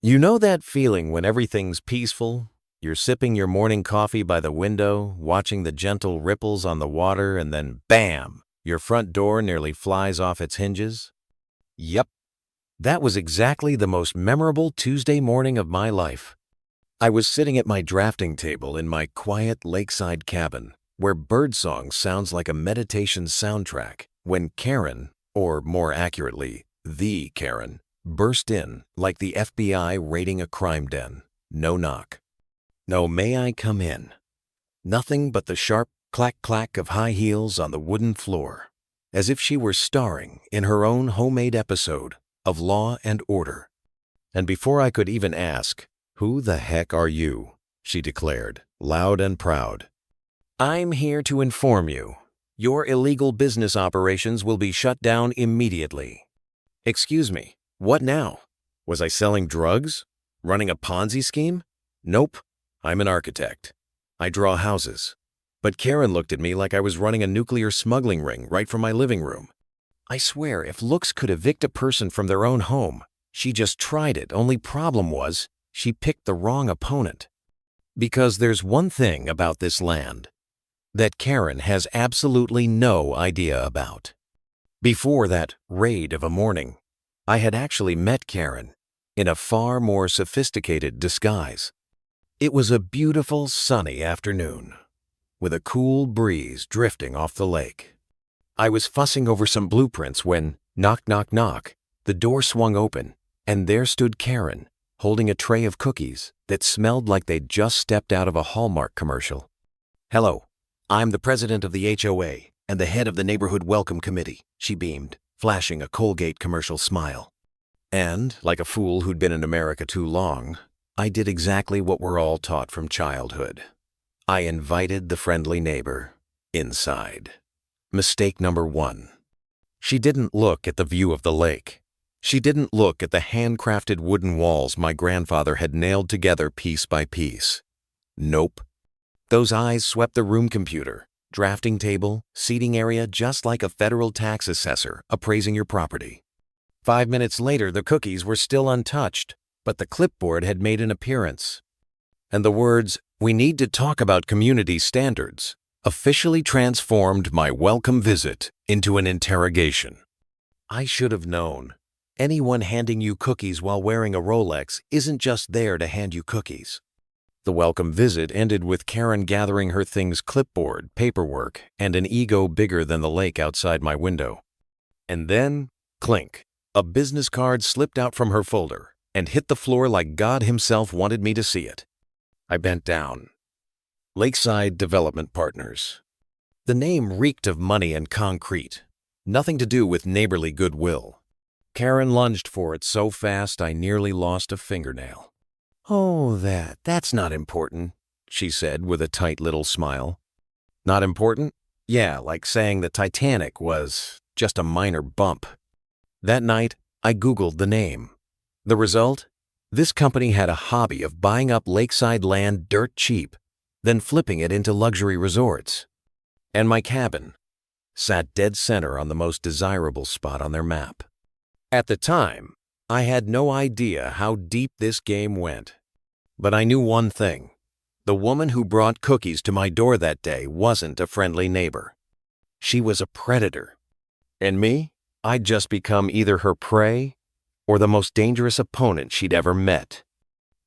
You know that feeling when everything's peaceful? You're sipping your morning coffee by the window, watching the gentle ripples on the water, and then bam! Your front door nearly flies off its hinges? Yep, that was exactly the most memorable Tuesday morning of my life. I was sitting at my drafting table in my quiet lakeside cabin, where birdsong sounds like a meditation soundtrack, when Karen, or more accurately, the Karen, burst in like the FBI raiding a crime den. No knock. No, may I come in? Nothing but the sharp clack-clack of high heels on the wooden floor, as if she were starring in her own homemade episode of Law and Order. And before I could even ask, "Who the heck are you?" she declared, loud and proud. "I'm here to inform you. Your illegal business operations will be shut down immediately." Excuse me, what now? Was I selling drugs? Running a Ponzi scheme? Nope, I'm an architect. I draw houses. But Karen looked at me like I was running a nuclear smuggling ring right from my living room. I swear, if looks could evict a person from their own home, she just tried it. Only problem was, she picked the wrong opponent. Because there's one thing about this land that Karen has absolutely no idea about. Before that raid of a morning, I had actually met Karen in a far more sophisticated disguise. It was a beautiful sunny afternoon, with a cool breeze drifting off the lake. I was fussing over some blueprints when, knock, knock, knock, the door swung open, and there stood Karen, holding a tray of cookies that smelled like they'd just stepped out of a Hallmark commercial. "Hello, I'm the president of the HOA and the head of the Neighborhood Welcome Committee," she beamed, flashing a Colgate commercial smile. And, like a fool who'd been in America too long, I did exactly what we're all taught from childhood. I invited the friendly neighbor inside. Mistake number one. She didn't look at the view of the lake. She didn't look at the handcrafted wooden walls my grandfather had nailed together piece by piece. Nope. Those eyes swept the room computer, drafting table, seating area, just like a federal tax assessor appraising your property. 5 minutes later, the cookies were still untouched, but the clipboard had made an appearance. And the words, "We need to talk about community standards," officially transformed my welcome visit into an interrogation. I should have known. Anyone handing you cookies while wearing a Rolex isn't just there to hand you cookies. The welcome visit ended with Karen gathering her things: clipboard, paperwork, and an ego bigger than the lake outside my window. And then, clink, a business card slipped out from her folder and hit the floor like God himself wanted me to see it. I bent down. Lakeside Development Partners. The name reeked of money and concrete, nothing to do with neighborly goodwill. Karen lunged for it so fast I nearly lost a fingernail. "Oh, that's not important," she said with a tight little smile. Not important? Yeah, like saying the Titanic was just a minor bump. That night, I Googled the name. The result? This company had a hobby of buying up lakeside land dirt cheap, then flipping it into luxury resorts. And my cabin sat dead center on the most desirable spot on their map. At the time, I had no idea how deep this game went. But I knew one thing. The woman who brought cookies to my door that day wasn't a friendly neighbor. She was a predator. And me? I'd just become either her prey or the most dangerous opponent she'd ever met.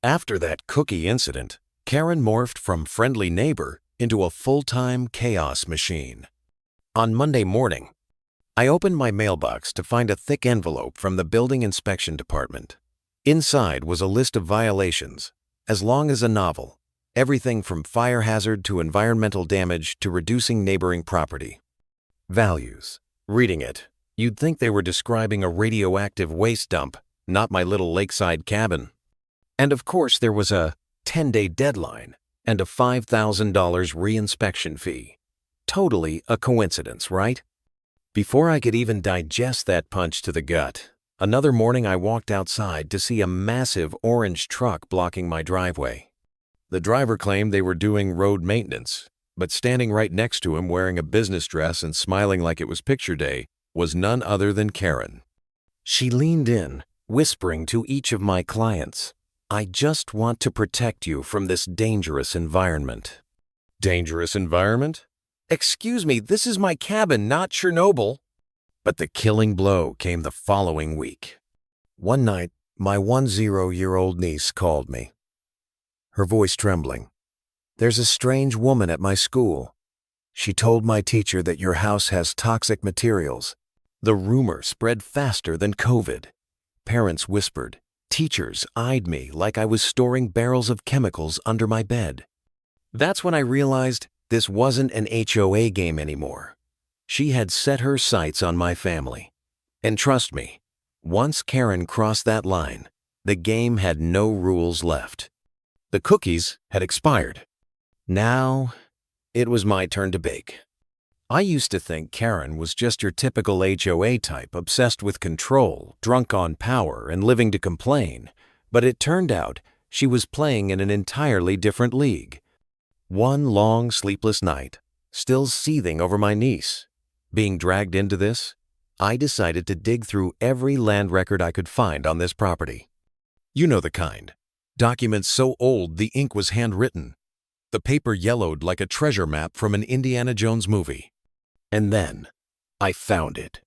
After that cookie incident, Karen morphed from friendly neighbor into a full-time chaos machine. On Monday morning, I opened my mailbox to find a thick envelope from the building inspection department. Inside was a list of violations, as long as a novel, everything from fire hazard to environmental damage to reducing neighboring property. Values. Reading it, you'd think they were describing a radioactive waste dump, not my little lakeside cabin. And of course there was a 10-day deadline and a $5,000 reinspection fee. Totally a coincidence, right? Before I could even digest that punch to the gut, another morning I walked outside to see a massive orange truck blocking my driveway. The driver claimed they were doing road maintenance, but standing right next to him wearing a business dress and smiling like it was picture day was none other than Karen. She leaned in, whispering to each of my clients, I just want to protect you from this dangerous environment." "Dangerous environment? Excuse me, this is my cabin, not Chernobyl." But the killing blow came the following week. One night, my 10-year-old niece called me, her voice trembling. "There's a strange woman at my school. She told my teacher that your house has toxic materials." The rumor spread faster than COVID. Parents whispered. Teachers eyed me like I was storing barrels of chemicals under my bed. That's when I realized this wasn't an HOA game anymore. She had set her sights on my family. And trust me, once Karen crossed that line, the game had no rules left. The cookies had expired. Now, it was my turn to bake. I used to think Karen was just your typical HOA type, obsessed with control, drunk on power, and living to complain, but it turned out she was playing in an entirely different league. One long, sleepless night, still seething over my niece, being dragged into this, I decided to dig through every land record I could find on this property. You know the kind. Documents so old the ink was handwritten. The paper yellowed like a treasure map from an Indiana Jones movie. And then, I found it.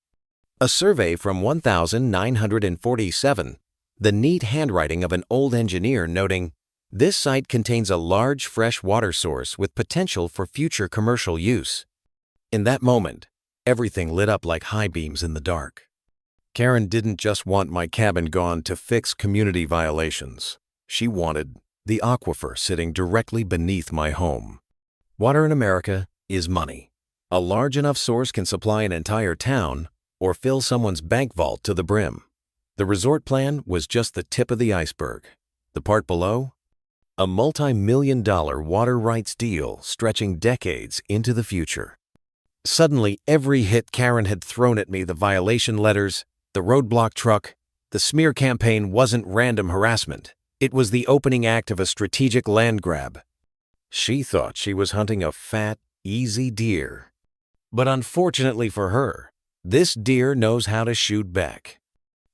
A survey from 1947, the neat handwriting of an old engineer noting, "This site contains a large fresh water source with potential for future commercial use." In that moment, everything lit up like high beams in the dark. Karen didn't just want my cabin gone to fix community violations. She wanted the aquifer sitting directly beneath my home. Water in America is money. A large enough source can supply an entire town or fill someone's bank vault to the brim. The resort plan was just the tip of the iceberg. The part below? A multi-million-dollar water rights deal stretching decades into the future. Suddenly, every hit Karen had thrown at me, the violation letters, the roadblock truck, the smear campaign, wasn't random harassment. It was the opening act of a strategic land grab. She thought she was hunting a fat, easy deer. But unfortunately for her, this deer knows how to shoot back.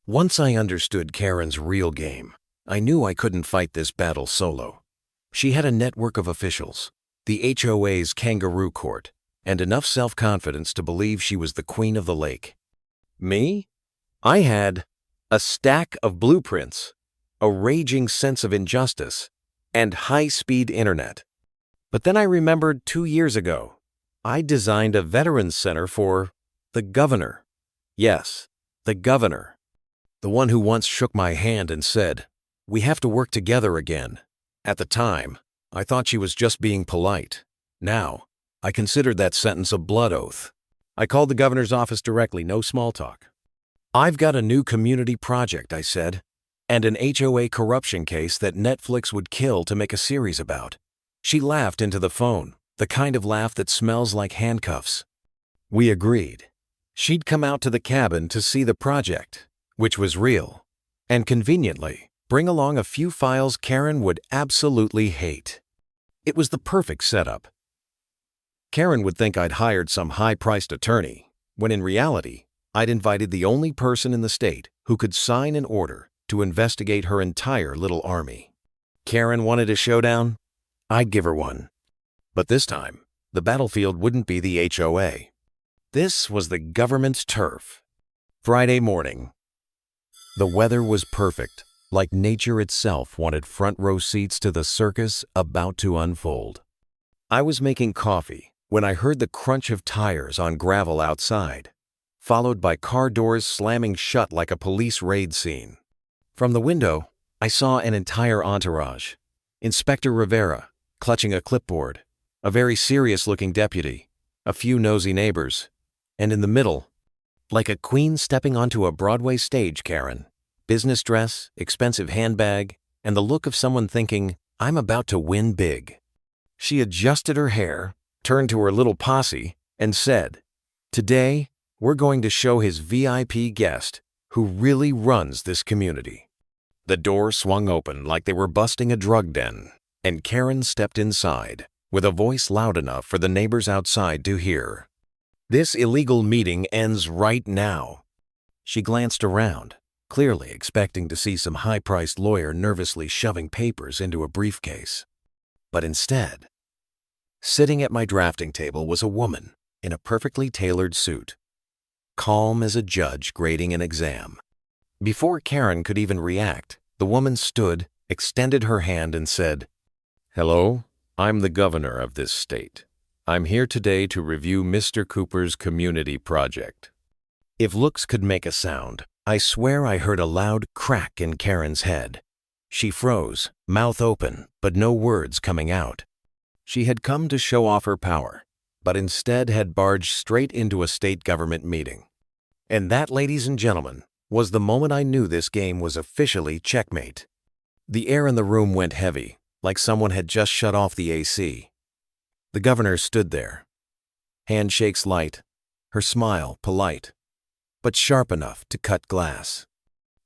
Once I understood Karen's real game, I knew I couldn't fight this battle solo. She had a network of officials, the HOA's kangaroo court, and enough self-confidence to believe she was the queen of the lake. Me? I had a stack of blueprints, a raging sense of injustice, and high-speed internet. But then I remembered 2 years ago, I designed a veterans center for the governor. Yes, the governor. The one who once shook my hand and said, "We have to work together again." At the time, I thought she was just being polite. Now, I considered that sentence a blood oath. I called the governor's office directly, no small talk. "I've got a new community project," I said, "and an HOA corruption case that Netflix would kill to make a series about." She laughed into the phone, the kind of laugh that smells like handcuffs. We agreed. She'd come out to the cabin to see the project, which was real, and conveniently bring along a few files Karen would absolutely hate. It was the perfect setup. Karen would think I'd hired some high-priced attorney, when in reality, I'd invited the only person in the state who could sign an order to investigate her entire little army. Karen wanted a showdown? I'd give her one. But this time, the battlefield wouldn't be the HOA. This was the government's turf. Friday morning. The weather was perfect, like nature itself wanted front row seats to the circus about to unfold. I was making coffee when I heard the crunch of tires on gravel outside, followed by car doors slamming shut like a police raid scene. From the window, I saw an entire entourage. Inspector Rivera, clutching a clipboard, a very serious-looking deputy, a few nosy neighbors, and in the middle, like a queen stepping onto a Broadway stage, Karen. Business dress, expensive handbag, and the look of someone thinking, "I'm about to win big." She adjusted her hair, turned to her little posse, and said, "Today, we're going to show his VIP guest who really runs this community." The door swung open like they were busting a drug den, and Karen stepped inside, with a voice loud enough for the neighbors outside to hear. "This illegal meeting ends right now." She glanced around, clearly expecting to see some high-priced lawyer nervously shoving papers into a briefcase. But instead, sitting at my drafting table was a woman in a perfectly tailored suit, calm as a judge grading an exam. Before Karen could even react, the woman stood, extended her hand, and said, "Hello, I'm the governor of this state. I'm here today to review Mr. Cooper's community project." If looks could make a sound, I swear I heard a loud crack in Karen's head. She froze, mouth open, but no words coming out. She had come to show off her power, but instead had barged straight into a state government meeting. And that, ladies and gentlemen, was the moment I knew this game was officially checkmate. The air in the room went heavy, like someone had just shut off the AC. The governor stood there, handshakes light, her smile polite, but sharp enough to cut glass.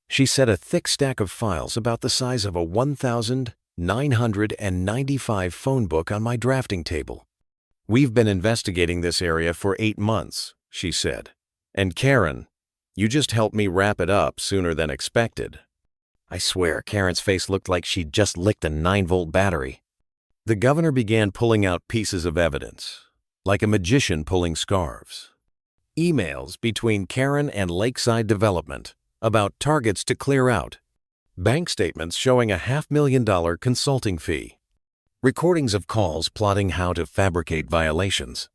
She set a thick stack of files about the size of a 1,995 phone book on my drafting table. "We've been investigating this area for 8 months, she said. "And Karen, you just helped me wrap it up sooner than expected." I swear Karen's face looked like she'd just licked a 9-volt battery. The governor began pulling out pieces of evidence, like a magician pulling scarves. Emails between Karen and Lakeside Development about targets to clear out, bank statements showing a $500,000 consulting fee, recordings of calls plotting how to fabricate violations.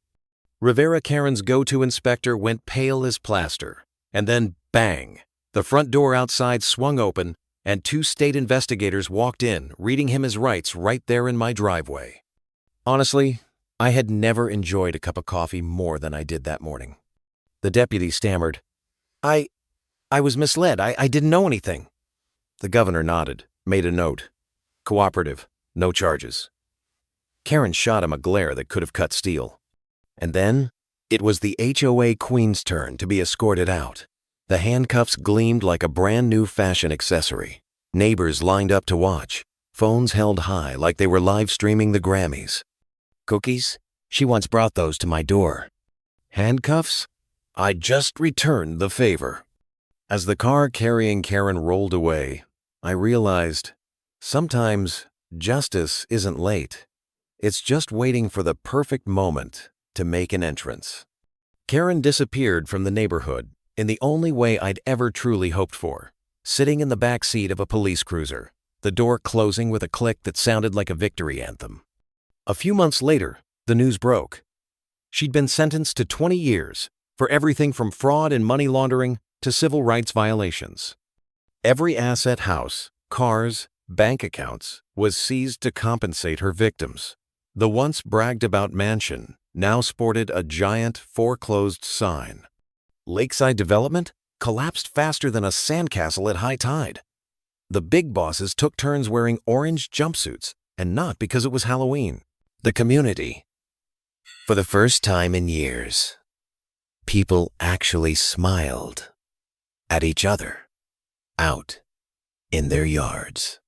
Rivera Karen's go-to inspector went pale as plaster, and then bang, the front door outside swung open and 2 state investigators walked in, reading him his rights right there in my driveway. Honestly, I had never enjoyed a cup of coffee more than I did that morning. The deputy stammered, I was misled. I didn't know anything." The governor nodded, made a note. Cooperative, no charges. Karen shot him a glare that could have cut steel. And then, it was the HOA queen's turn to be escorted out. The handcuffs gleamed like a brand new fashion accessory. Neighbors lined up to watch, phones held high like they were live streaming the Grammys. "Cookies? She once brought those to my door." "Handcuffs? I just returned the favor." As the car carrying Karen rolled away, I realized sometimes justice isn't late. It's just waiting for the perfect moment to make an entrance. Karen disappeared from the neighborhood in the only way I'd ever truly hoped for, sitting in the back seat of a police cruiser, the door closing with a click that sounded like a victory anthem. A few months later, the news broke. She'd been sentenced to 20 years for everything from fraud and money laundering to civil rights violations. Every asset, house, cars, bank accounts, was seized to compensate her victims. The once bragged about mansion now sported a giant foreclosed sign. Lakeside Development collapsed faster than a sandcastle at high tide. The big bosses took turns wearing orange jumpsuits, and not because it was Halloween. The community. For the first time in years, people actually smiled at each other out in their yards.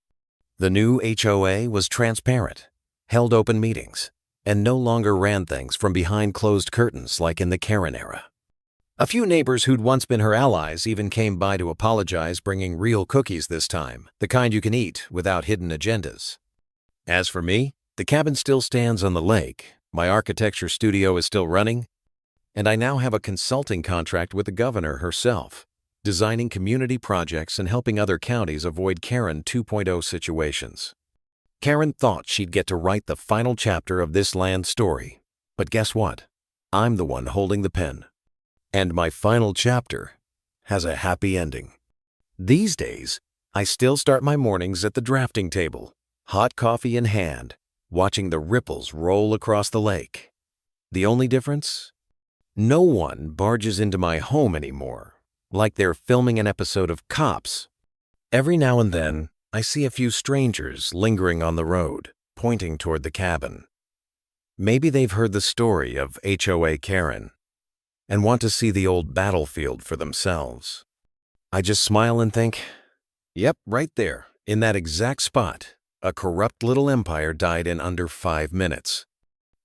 The new HOA was transparent, held open meetings, and no longer ran things from behind closed curtains like in the Karen era. A few neighbors who'd once been her allies even came by to apologize, bringing real cookies this time, the kind you can eat without hidden agendas. As for me, the cabin still stands on the lake, my architecture studio is still running, and I now have a consulting contract with the governor herself, designing community projects and helping other counties avoid Karen 2.0 situations. Karen thought she'd get to write the final chapter of this land story, but guess what? I'm the one holding the pen. And my final chapter has a happy ending. These days, I still start my mornings at the drafting table, hot coffee in hand, watching the ripples roll across the lake. The only difference? No one barges into my home anymore, like they're filming an episode of Cops. Every now and then, I see a few strangers lingering on the road, pointing toward the cabin. Maybe they've heard the story of HOA Karen and want to see the old battlefield for themselves. I just smile and think, yep, right there, in that exact spot, a corrupt little empire died in under 5 minutes.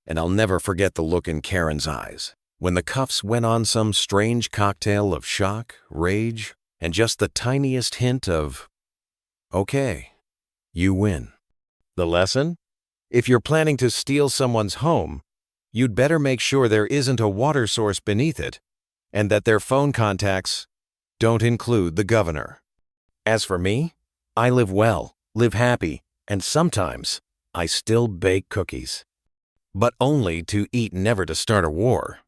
And I'll never forget the look in Karen's eyes when the cuffs went on some strange cocktail of shock, rage, and just the tiniest hint of, okay, you win. The lesson? If you're planning to steal someone's home, you'd better make sure there isn't a water source beneath it, and that their phone contacts don't include the governor. As for me, I live well, live happy, and sometimes I still bake cookies. But only to eat, never to start a war.